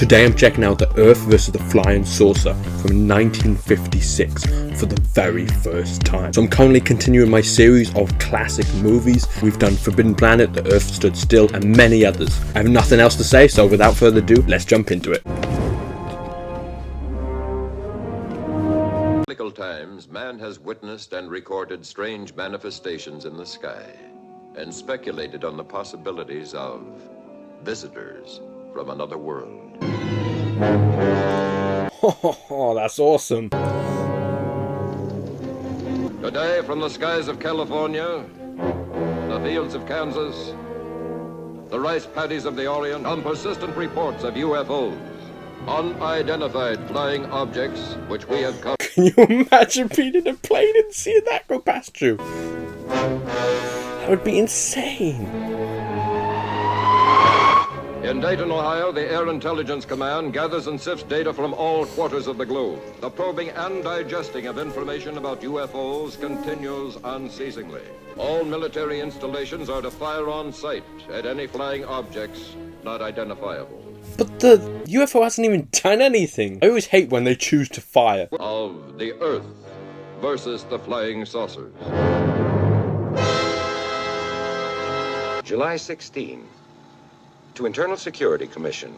Today I'm checking out the Earth vs. the Flying Saucer from 1956 for the very first time. So I'm currently continuing my series of classic movies. We've done Forbidden Planet, The Earth Stood Still, and many others. I have nothing else to say, so without further ado, let's jump into it. In biblical times, man has witnessed and recorded strange manifestations in the sky and speculated on the possibilities of visitors from another world. Oh, that's awesome. Today, from the skies of California, the fields of Kansas, the rice paddies of the Orient, come persistent reports of UFOs, unidentified flying objects which we have come. Can you imagine being in a plane and seeing that go past you? That would be insane. In Dayton, Ohio, the Air Intelligence Command gathers and sifts data from all quarters of the globe. The probing and digesting of information about UFOs continues unceasingly. All military installations are to fire on sight at any flying objects not identifiable. But the UFO hasn't even done anything. I always hate when they choose to fire. Of the Earth versus the flying saucers. July 16. To Internal Security Commission,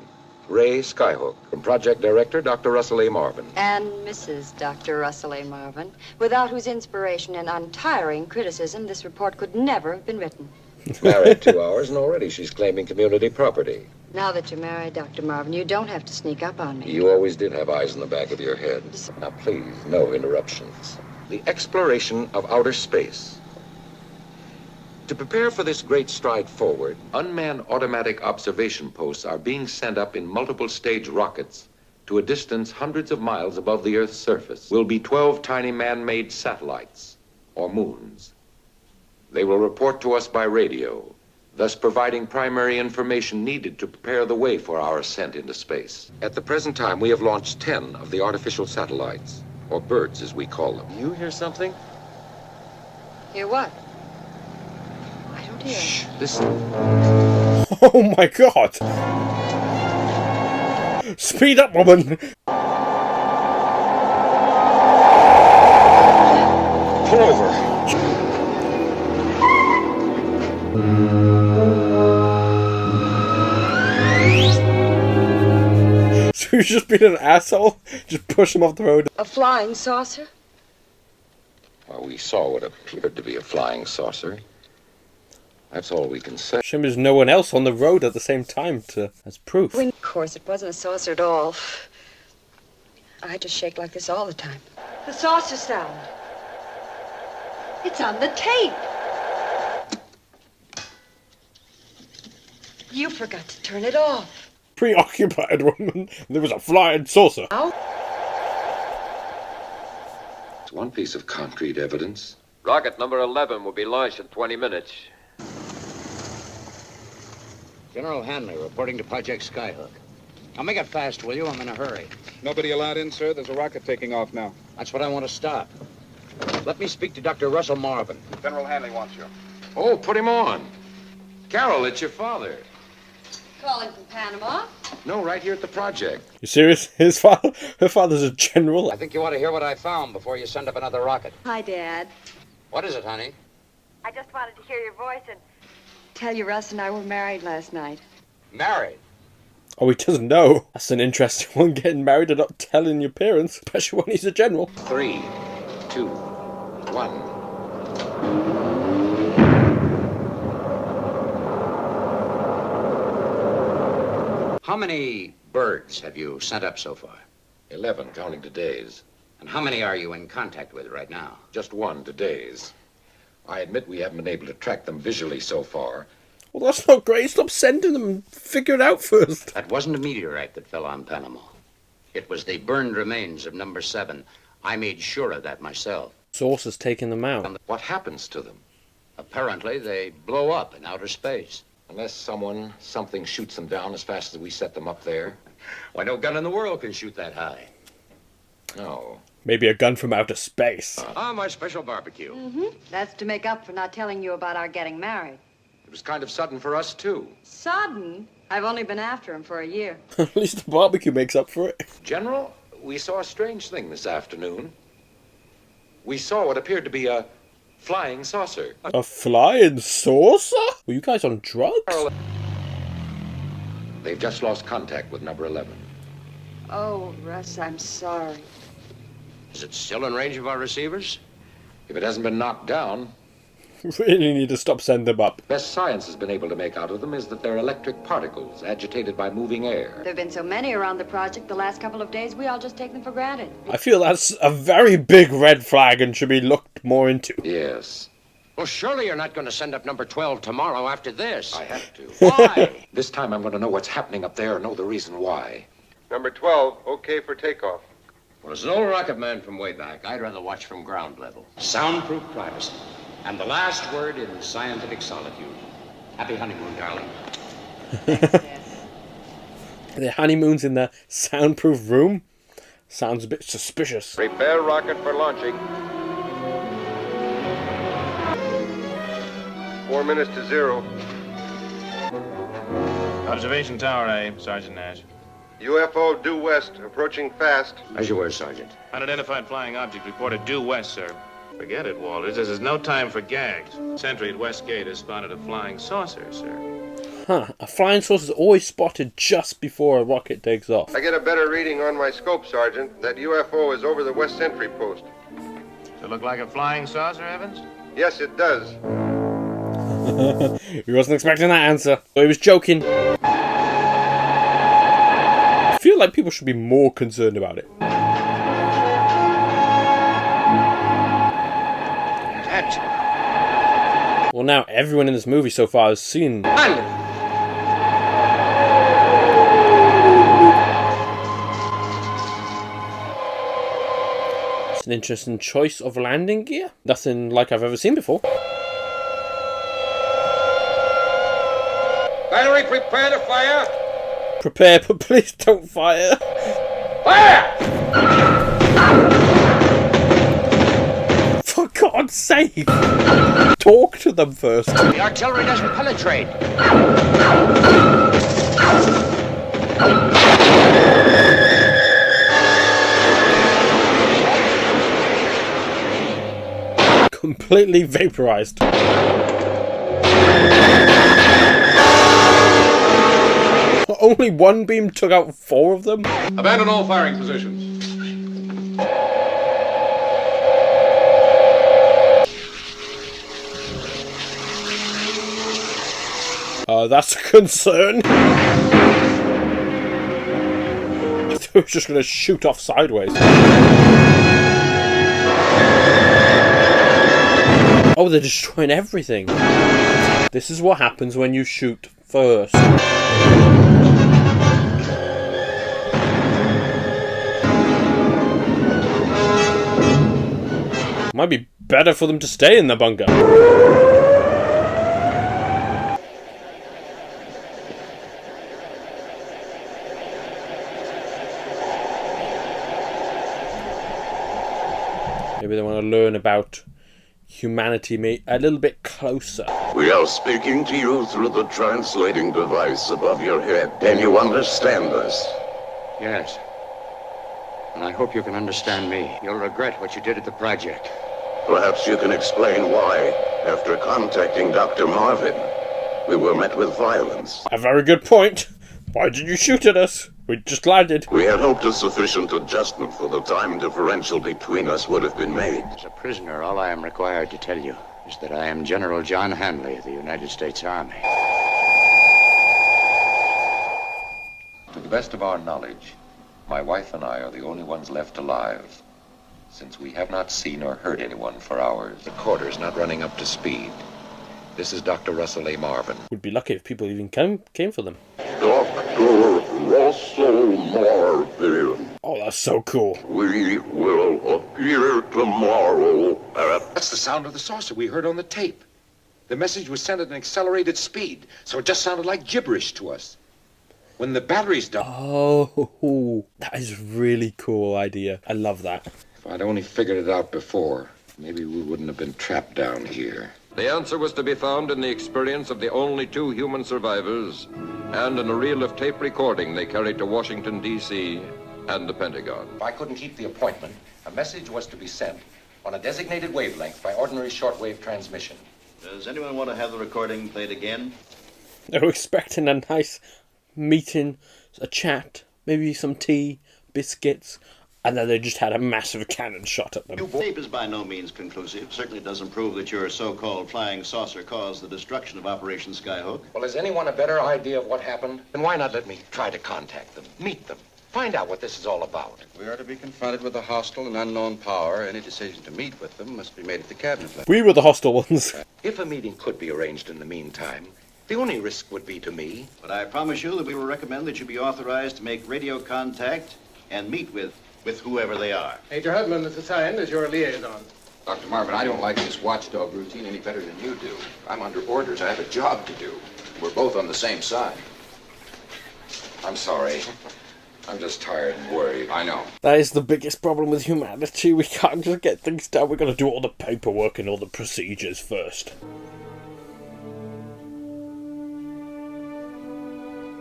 Ray Skyhook. From Project Director, Dr. Russell A. Marvin. And Mrs. Dr. Russell A. Marvin, without whose inspiration and untiring criticism this report could never have been written. Married 2 hours, and already she's claiming community property. Now that you're married, Dr. Marvin, you don't have to sneak up on me. You always did have eyes in the back of your head. Now, please, no interruptions. The exploration of outer space. To prepare for this great stride forward, unmanned automatic observation posts are being sent up in multiple stage rockets to a distance hundreds of miles above the Earth's surface. Will be 12 tiny man-made satellites, or moons. They will report to us by radio, thus providing primary information needed to prepare the way for our ascent into space. At the present time, we have launched 10 of the artificial satellites, or birds as we call them. You hear something? Hear what? I don't hear. Shh, listen. Oh my god! Speed up, woman! Pull over. So you've just been an asshole? Just push him off the road? A flying saucer? Well, we saw what appeared to be a flying saucer. That's all we can say. Shame there's no one else on the road at the same time as proof. Of course, it wasn't a saucer at all. I just shake like this all the time. The saucer sound. It's on the tape. You forgot to turn it off. Preoccupied woman. There was a flying saucer. Ow. It's one piece of concrete evidence. Rocket number 11 will be launched in 20 minutes. General Hanley reporting to Project Skyhook. Now make it fast, will you? I'm in a hurry. Nobody allowed in, sir. There's a rocket taking off now. That's what I want to stop. Let me speak to Dr. Russell Marvin. General Hanley wants you. Oh, put him on. Carol, it's your father. Calling from Panama? No, right here at the project. You serious? Her father's a general? I think you ought to hear what I found before you send up another rocket. Hi, Dad. What is it, honey? I just wanted to hear your voice and tell you Russ and I were married last night. Married? Oh, he doesn't know. That's an interesting one, getting married and not telling your parents, especially when he's a general. 3, 2, 1. How many birds have you sent up so far? 11, counting today's. And how many are you in contact with right now? Just one, today's. I admit we haven't been able to track them visually so far. Well, that's not great. Stop sending them and figure it out first. That wasn't a meteorite that fell on Panama. It was the burned remains of number 7. I made sure of that myself. Saucer's taking them out. What happens to them? Apparently, they blow up in outer space. Unless something shoots them down as fast as we set them up there. Why, no gun in the world can shoot that high. No. Maybe a gun from outer space. My special barbecue. That's to make up for not telling you about our getting married. It was kind of sudden for us, too. Sudden? I've only been after him for a year. At least the barbecue makes up for it. General, we saw a strange thing this afternoon. We saw what appeared to be a flying saucer. A flying saucer? Were you guys on drugs? They've just lost contact with number 11. Oh, Russ, I'm sorry. Is it still in range of our receivers? If it hasn't been knocked down, Really need to stop sending them up. best science has been able to make out of them is that they're electric particles agitated by moving air. There have been so many around the project the last couple of days, we all just take them for granted. I feel that's a very big red flag and should be looked more into. Yes, Well, surely you're not going to send up number 12 tomorrow after this. I have to. Why? This time I'm going to know what's happening up there and know the reason why. Number 12, okay for takeoff. Well, as an old rocket man from way back, I'd rather watch from ground level. Soundproof privacy. And the last word in scientific solitude. Happy honeymoon, darling. The honeymoon's in the soundproof room? Sounds a bit suspicious. Prepare rocket for launching. 4 minutes to 0. Observation Tower A, Sergeant Nash. UFO due west, approaching fast. As you were, Sergeant. Unidentified flying object reported due west, sir. Forget it, Walters. This is no time for gags. Sentry at West Gate has spotted a flying saucer, sir. Huh, a flying saucer is always spotted just before a rocket takes off. I get a better reading on my scope, Sergeant. That UFO is over the west sentry post. Does it look like a flying saucer, Evans? Yes, it does. He wasn't expecting that answer. So he was joking. I feel like people should be more concerned about it. Well, now everyone in this movie so far has seen. It's an interesting choice of landing gear. Nothing like I've ever seen before. Battery, prepare to fire! Prepare, but please don't fire. Fire! For God's sake! Talk to them first. The artillery doesn't penetrate. Completely vaporized. Only one beam took out 4 of them? Abandon all firing positions. That's a concern. I thought it was just going to shoot off sideways. Oh, they're destroying everything. This is what happens when you shoot first. Might be better for them to stay in the bunker. Maybe they want to learn about humanity a little bit closer. We are speaking to you through the translating device above your head. Can you understand us? Yes. And I hope you can understand me. You'll regret what you did at the project. Perhaps you can explain why, after contacting Dr. Marvin, we were met with violence. A very good point. Why did you shoot at us? We just landed. We had hoped a sufficient adjustment for the time differential between us would have been made. As a prisoner, all I am required to tell you is that I am General John Hanley of the United States Army. To the best of our knowledge, my wife and I are the only ones left alive, since we have not seen or heard anyone for hours. The quarter's not running up to speed. This is Dr. Russell A. Marvin. Would be lucky if people even came for them. Dr. Russell Marvin. Oh, that's so cool. We will appear tomorrow at... That's the sound of the saucer we heard on the tape. The message was sent at an accelerated speed, so it just sounded like gibberish to us. When the battery's done... Oh, that is a really cool idea. I love that. If I'd only figured it out before, maybe we wouldn't have been trapped down here. The answer was to be found in the experience of the only 2 human survivors and in a reel of tape recording they carried to Washington, D.C. and the Pentagon. If I couldn't keep the appointment, a message was to be sent on a designated wavelength by ordinary shortwave transmission. Does anyone want to have the recording played again? They were expecting a nice meeting, a chat, maybe some tea, biscuits, and then they just had a massive cannon shot at them. The tape is by no means conclusive. Certainly doesn't prove that your so-called flying saucer caused the destruction of Operation Skyhook. Well, has anyone a better idea of what happened? Then why not let me try to contact them, meet them, find out what this is all about? If we are to be confronted with a hostile and unknown power, any decision to meet with them must be made at the cabinet level. We were the hostile ones. If a meeting could be arranged in the meantime, the only risk would be to me. But I promise you that we will recommend that you be authorized to make radio contact and meet with whoever they are. Major Hudman is assigned as your liaison. Dr. Marvin, I don't like this watchdog routine any better than you do. I'm under orders. I have a job to do. We're both on the same side. I'm sorry. I'm just tired and worried. I know. That is the biggest problem with humanity. We can't just get things done. We've got to do all the paperwork and all the procedures first.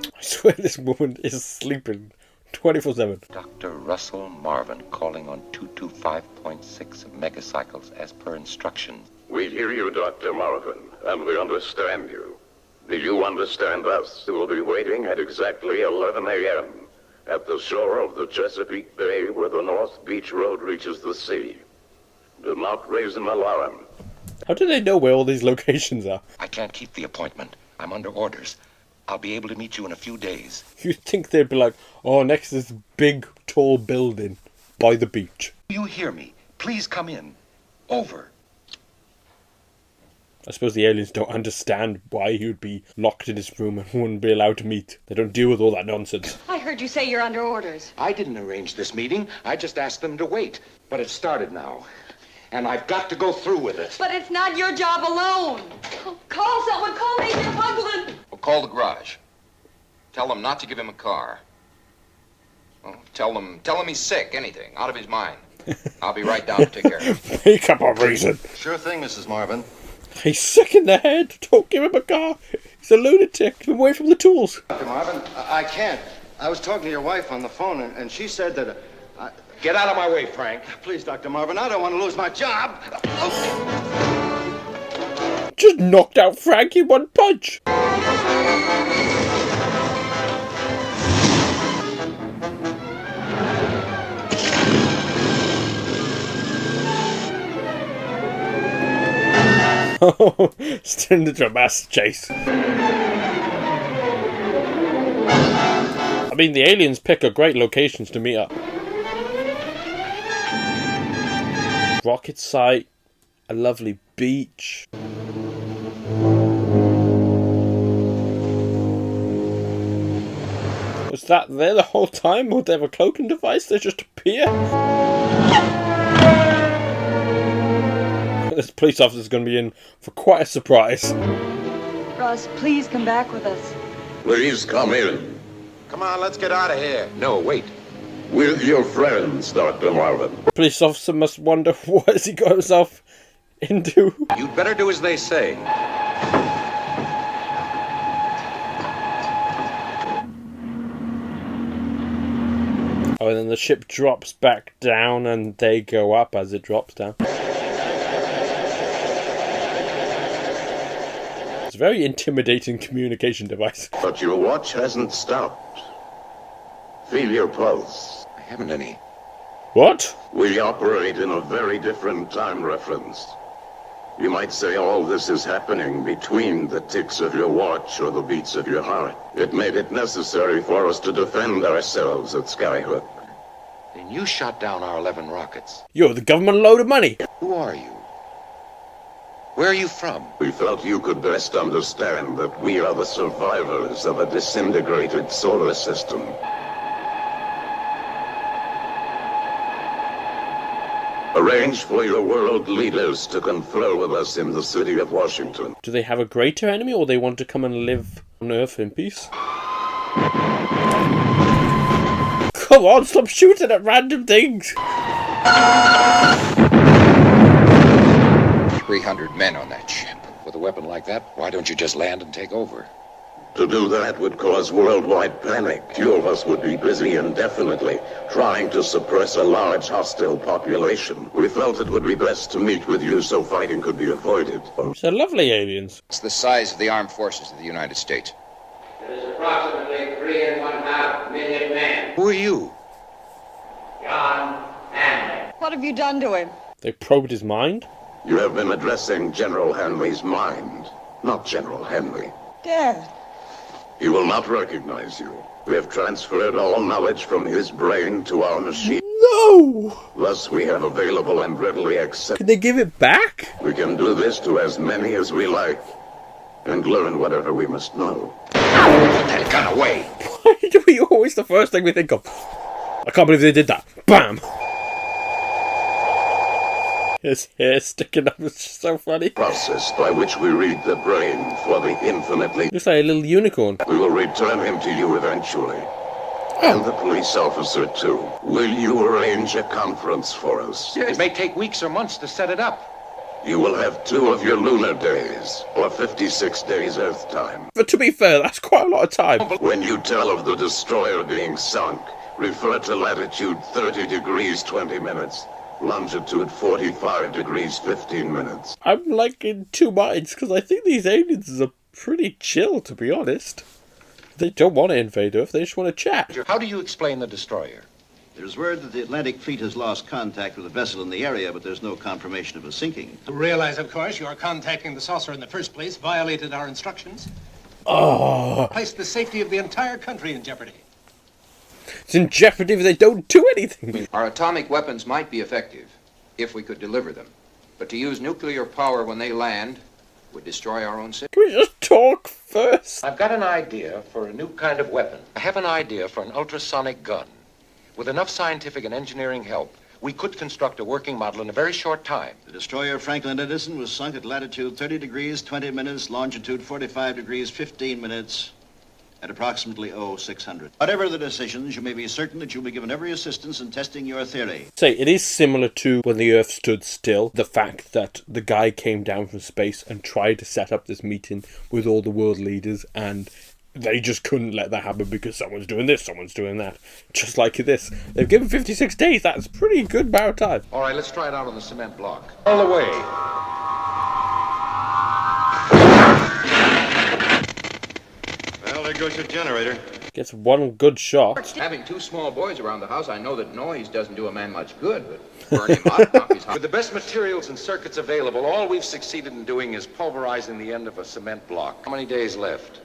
I swear this woman is sleeping 24/7. Dr. Russell Marvin calling on 225.6 megacycles as per instructions. We hear you, Dr. Marvin, and we understand you. Do you understand us? We will be waiting at exactly 11 a.m. at the shore of the Chesapeake Bay where the North Beach Road reaches the sea. Do not raise an alarm. How do they know where all these locations are? I can't keep the appointment. I'm under orders. I'll be able to meet you in a few days. You'd think they'd be like, oh, next to this big, tall building by the beach. Do you hear me? Please come in. Over. I suppose the aliens don't understand why he would be locked in his room and wouldn't be allowed to meet. They don't deal with all that nonsense. I heard you say you're under orders. I didn't arrange this meeting. I just asked them to wait. But it's started now. And I've got to go through with it. But it's not your job alone. Call someone. Call Major Hudman. Well, call the garage. Tell them not to give him a car. Well, tell him he's sick, anything, out of his mind. I'll be right down to take care of him. Make up a reason. Sure thing, Mrs. Marvin. He's sick in the head. Don't give him a car. He's a lunatic. Keep him away from the tools. Dr. Marvin, I can't. I was talking to your wife on the phone, and she said that... Get out of my way, Frank. Please, Dr. Marvin, I don't want to lose my job. Just knocked out Frank in one punch. Oh, it's turned into a mass chase. I mean, the aliens pick a great locations to meet up. Rocket site, a lovely beach. Was that there the whole time? Would they have a cloaking device? They just appear? This police officer's going to be in for quite a surprise. Russ, please come back with us. Please come in. Come on, let's get out of here. No, wait. With your friends, Dr. Marvin. Police officer must wonder what has he got himself into. You'd better do as they say. Oh, and then the ship drops back down and they go up as it drops down. It's a very intimidating communication device. But your watch hasn't stopped. Feel your pulse. I haven't any. What? We operate in a very different time reference. You might say all this is happening between the ticks of your watch or the beats of your heart. It made it necessary for us to defend ourselves at Skyhook. Then you shot down our 11 rockets. Yo, the government load of money. Who are you? Where are you from? We felt you could best understand that we are the survivors of a disintegrated solar system. Arrange for your world leaders to confer with us in the city of Washington. Do they have a greater enemy or they want to come and live on Earth in peace? Come on, stop shooting at random things! 300 men on that ship. weapon like that, why don't you just land and take over? To do that would cause worldwide panic. Few of us would be busy indefinitely trying to suppress a large hostile population. We felt it would be best to meet with you so fighting could be avoided. So lovely aliens. It's the size of the armed forces of the United States. It is approximately 3.5 million men. Who are you? John Hanley. What have you done to him? They probed his mind. You have been addressing General Hanley's mind, not General Hanley. Dad. He will not recognize you. We have transferred all knowledge from his brain to our machine. No! Thus, we have available and readily accessible. Can they give it back? We can do this to as many as we like, and learn whatever we must know. Put that gun away! Why do we always the first thing we think of? I can't believe they did that. Bam! His hair sticking up is so funny. Process by which we read the brain for the infinitely. Looks like a little unicorn. We will return him to you eventually. And the police officer, too. Will you arrange a conference for us? It may take weeks or months to set it up. You will have 2 of your lunar days, or 56 days Earth time. But to be fair, that's quite a lot of time. When you tell of the destroyer being sunk, refer to latitude 30 degrees 20 minutes. Longitude 45 degrees 15 minutes. I'm like in two minds, because I think these aliens are pretty chill, to be honest. They don't want to invade Earth, they just want to chat. How do you explain the destroyer? There's word that the Atlantic Fleet has lost contact with a vessel in the area, but there's no confirmation of a sinking. To realize, of course, your contacting the saucer in the first place violated our instructions. Oh, Placed the safety of the entire country in jeopardy. it's in jeopardy if they don't do anything. Our atomic weapons might be effective if we could deliver them. But to use nuclear power when they land would destroy our own city. Can we just talk first? I've got an idea for a new kind of weapon. I have an idea for an ultrasonic gun. With enough scientific and engineering help, we could construct a working model in a very short time. The destroyer Franklin Edison was sunk at latitude 30 degrees 20 minutes, longitude 45 degrees 15 minutes, at approximately 0600. Whatever the decisions, you may be certain that you'll be given every assistance in testing your theory. Say, it is similar to when the Earth stood still. The fact that the guy came down from space and tried to set up this meeting with all the world leaders, and they just couldn't let that happen because someone's doing this, someone's doing that. Just like this. They've given 56 days. That's pretty good amount of time. All right, let's try it out on the cement block. All the way. Well, there goes your generator. Gets one good shot. Having 2 small boys around the house, I know that noise doesn't do a man much good, but burn him up, knock his heart. With the best materials and circuits available, all we've succeeded in doing is pulverizing the end of a cement block. How many days left?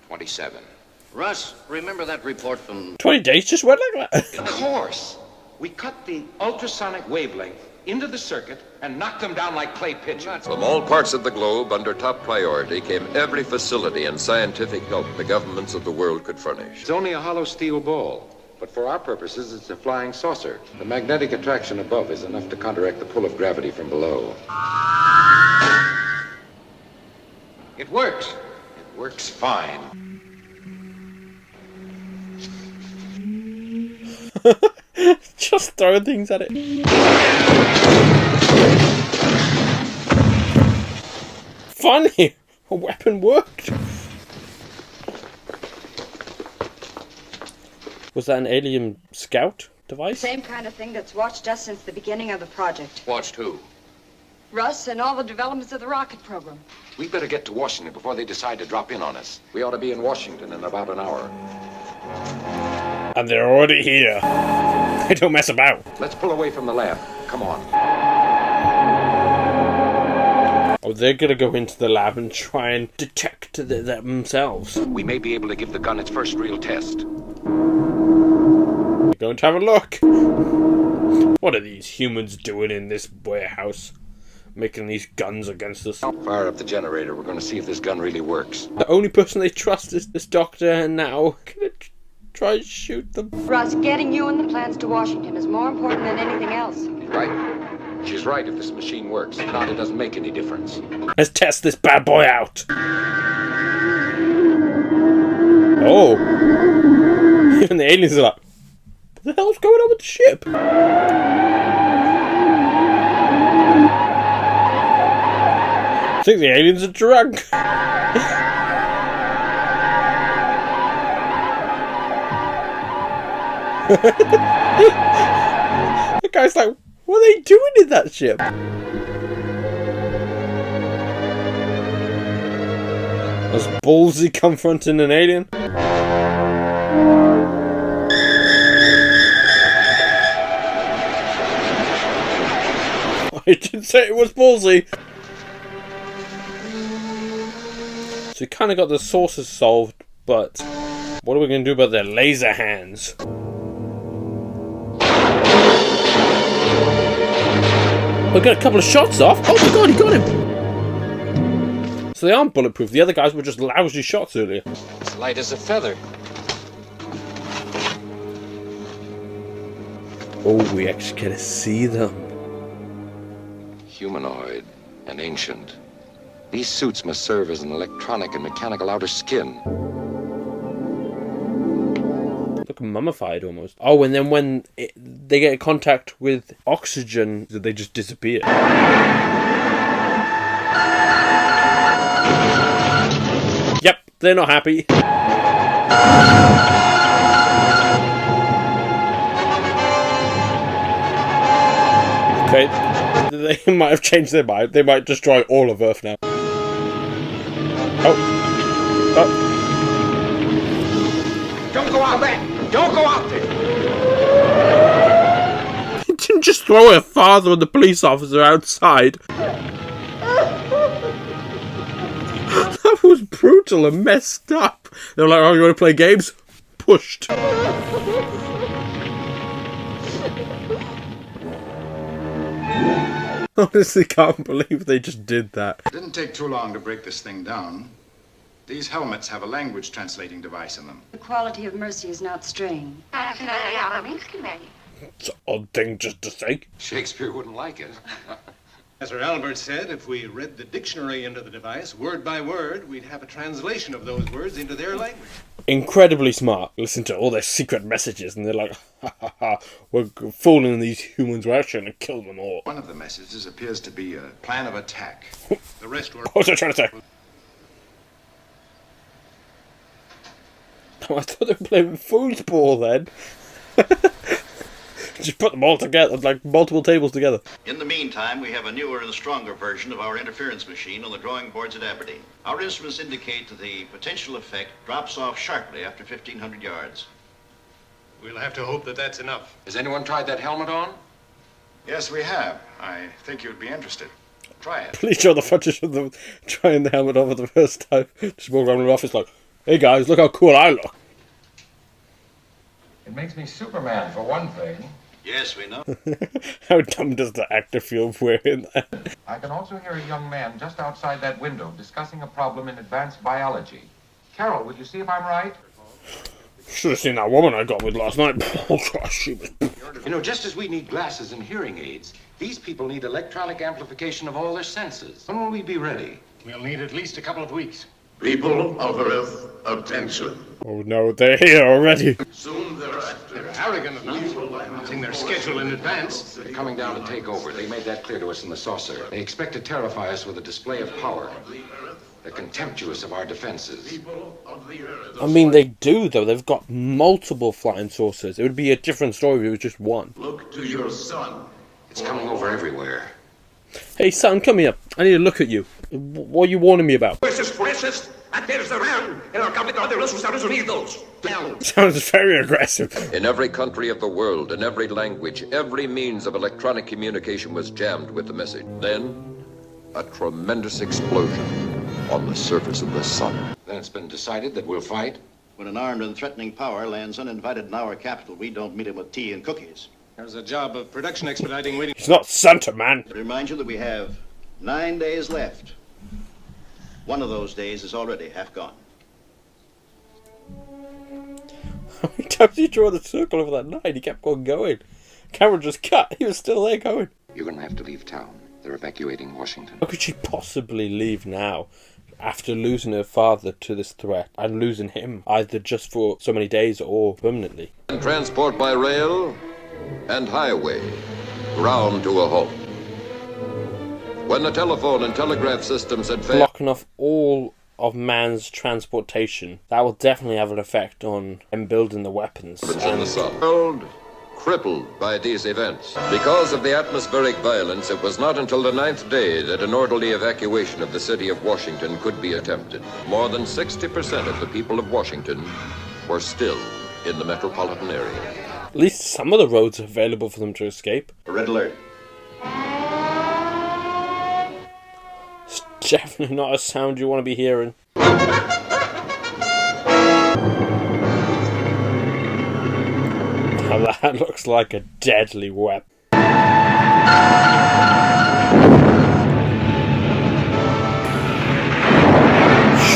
27. Russ, remember that report from... 20 days just went like that. Of course. We cut the ultrasonic wavelength into the circuit and knocked them down like clay pigeons. From all parts of the globe, under top priority, came every facility and scientific help the governments of the world could furnish. It's only a hollow steel ball, but for our purposes, it's a flying saucer. The magnetic attraction above is enough to counteract the pull of gravity from below. It works. It works fine. Just throwing things at it. Funny! A weapon worked. Was that an alien scout device? Same kind of thing that's watched us since the beginning of the project. Watched who? Russ and all the developments of the rocket program. We better get to Washington before they decide to drop in on us. We ought to be in Washington in about an hour. And they're already here. They don't mess about. Let's pull away from the lab. Come on. Oh, they're gonna go into the lab and try and detect themselves. We may be able to give the gun its first real test. We're going to have a look. What are these humans doing in this warehouse? Making these guns against us. Fire up the generator. We're going to see if this gun really works. The only person they trust is this doctor, and now gonna try and shoot them. Russ, getting you and the plans to Washington is more important than anything else. Right? She's right if this machine works. If not, it doesn't make any difference. Let's test this bad boy out. Oh. Even the aliens are like, what the hell's going on with the ship? think the aliens are drunk. The guy's like, what are they doing in that ship? That's ballsy confronting an alien. I didn't say it was ballsy. So we kind of got the saucers solved, but what are we going to do about their laser hands? We got a couple of shots off. Oh my god, he got him! So they aren't bulletproof. The other guys were just lousy shots earlier. It's light as a feather. Oh, we actually get to see them. Humanoid and ancient. These suits must serve as an electronic and mechanical outer skin. Look mummified almost. Oh, and then when they get in contact with oxygen, they just disappear. Yep, they're not happy. Okay, they might have changed their mind. They might destroy all of Earth now. Oh. Don't go out there! Don't go out there! He didn't just throw her father and the police officer outside. That was brutal and messed up. They were like, oh, you want to play games? Pushed. Honestly, can't believe they just did that. It didn't take too long to break this thing down. These helmets have a language translating device in them. The quality of mercy is not strained. It's an odd thing just to say. Shakespeare wouldn't like it. As Sir Albert said, if we read the dictionary into the device, word by word, we'd have a translation of those words into their language. Incredibly smart. Listen to all their secret messages and they're like, ha ha ha, we're fooling these humans, we're actually going to kill them all. One of the messages appears to be a plan of attack. The rest were... What was I trying to say? Oh, I thought they were playing foosball then. Just put them all together, like multiple tables together. In the meantime, we have a newer and stronger version of our interference machine on the drawing boards at Aberdeen. Our instruments indicate that the potential effect drops off sharply after 1,500 yards. We'll have to hope that that's enough. Has anyone tried that helmet on? Yes, we have. I think you'd be interested. Try it. Please show the footage of them trying the helmet on for the first time. Just walk around the office like, hey guys, look how cool I look. It makes me Superman, for one thing. Yes, we know. How dumb does the actor feel wearing that? I can also hear a young man just outside that window discussing a problem in advanced biology. Carol, would you see if I'm right? Should have seen that woman I got with last night. Oh gosh, she was... You know, just as we need glasses and hearing aids, these people need electronic amplification of all their senses. When will we be ready? We'll need at least a couple of weeks. People of Earth, attention. Oh no, they're here already. Soon thereafter, They're arrogant enough, announcing their schedule in advance. They're coming down to take over. They made that clear to us in the saucer. They expect to terrify us with a display of power. They're contemptuous of our defenses. I mean, they do, though. They've got multiple flying saucers. It would be a different story if it was just one. Look to your son. It's coming over everywhere. Hey, son, come here. I need to look at you. What are you warning me about? Sounds very aggressive. In every country of the world, in every language, every means of electronic communication was jammed with the message. Then, a tremendous explosion on the surface of the sun. Then it's been decided that we'll fight. When an armed and threatening power lands uninvited in our capital, we don't meet him with tea and cookies. There's a job of production expediting waiting. He's not Santa, man. I remind you that we have 9 days left. One of those days is already half gone. How many times did you draw the circle over that night? He kept on going. Camera just cut. He was still there going. You're going to have to leave town. They're evacuating Washington. How could she possibly leave now? After losing her father to this threat and losing him, either just for so many days or permanently. And transport by rail and highway, ground to a halt. When the telephone and telegraph systems had failed, blocking off all of man's transportation, that will definitely have an effect on them building the weapons. in the sun, world crippled by these events. Because of the atmospheric violence, it was not until the 9th day that an orderly evacuation of the city of Washington could be attempted. More than 60% of the people of Washington were still in the metropolitan area. At least some of the roads are available for them to escape. Red alert. It's definitely not a sound you want to be hearing. Now that looks like a deadly weapon.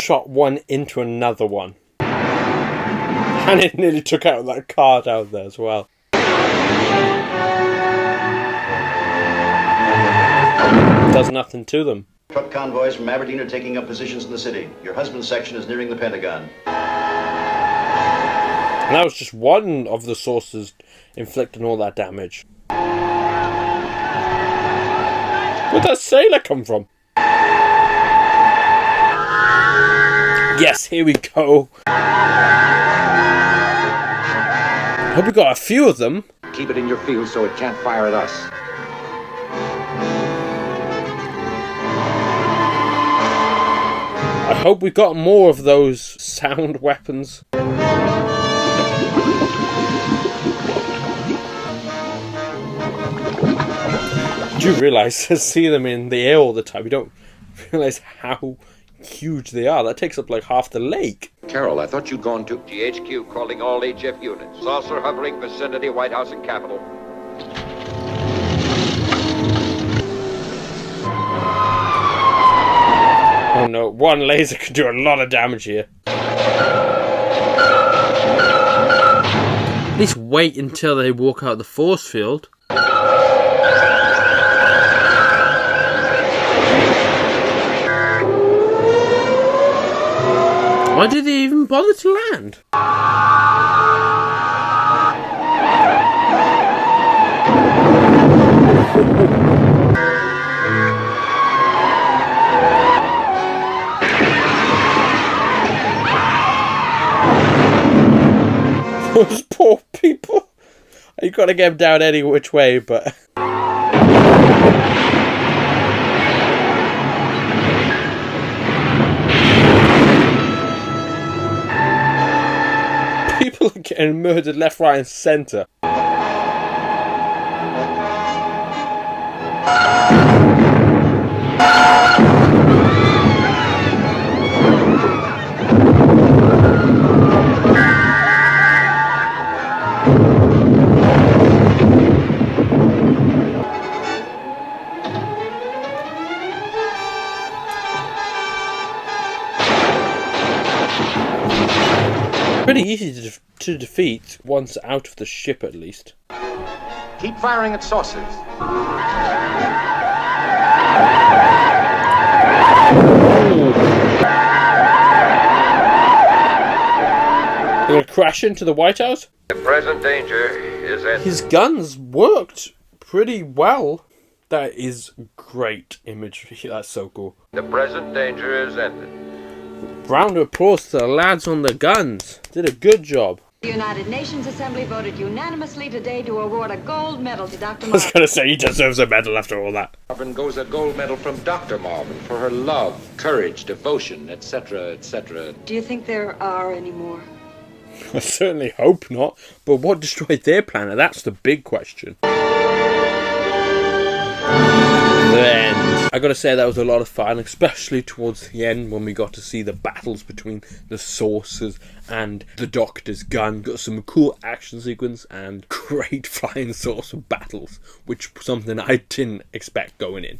Shot one into another one. And it nearly took out that car down there as well. Does nothing to them. Truck convoys from Aberdeen are taking up positions in the city. Your husband's section is nearing the Pentagon. And that was just one of the sources inflicting all that damage. Where'd that sailor come from? Yes, here we go. Hope we got a few of them. Keep it in your field so it can't fire at us. I hope we got more of those sound weapons. Do you realise, see them in the air all the time, you don't realise how huge they are. That takes up like half the lake. Carol, I thought you'd gone to... GHQ calling all HF units. Saucer hovering vicinity, White House and Capitol. Oh no, one laser could do a lot of damage here. At least wait until they walk out the force field. Why did they even bother to land? Those poor people. You gotta get them down any which way, but... people are getting murdered left, right and centre. Pretty easy to defeat once out of the ship, at least. Keep firing at saucers. They're gonna crash into the White House? The present danger is ended. His guns worked pretty well. That is great imagery. That's so cool. The present danger is ended. Round of applause to the lads on the guns. Did a good job. The United Nations Assembly voted unanimously today to award a gold medal to Dr. I was going to say, he deserves a medal after all that. Marvin goes a gold medal from Dr. Marvin for her love, courage, devotion, etc., etc. Do you think there are any more? I certainly hope not. But what destroyed their planet? That's the big question. Then I gotta say that was a lot of fun, especially towards the end when we got to see the battles between the saucers and the Doctor's gun. Got some cool action sequence and great flying saucer battles, which was something I didn't expect going in.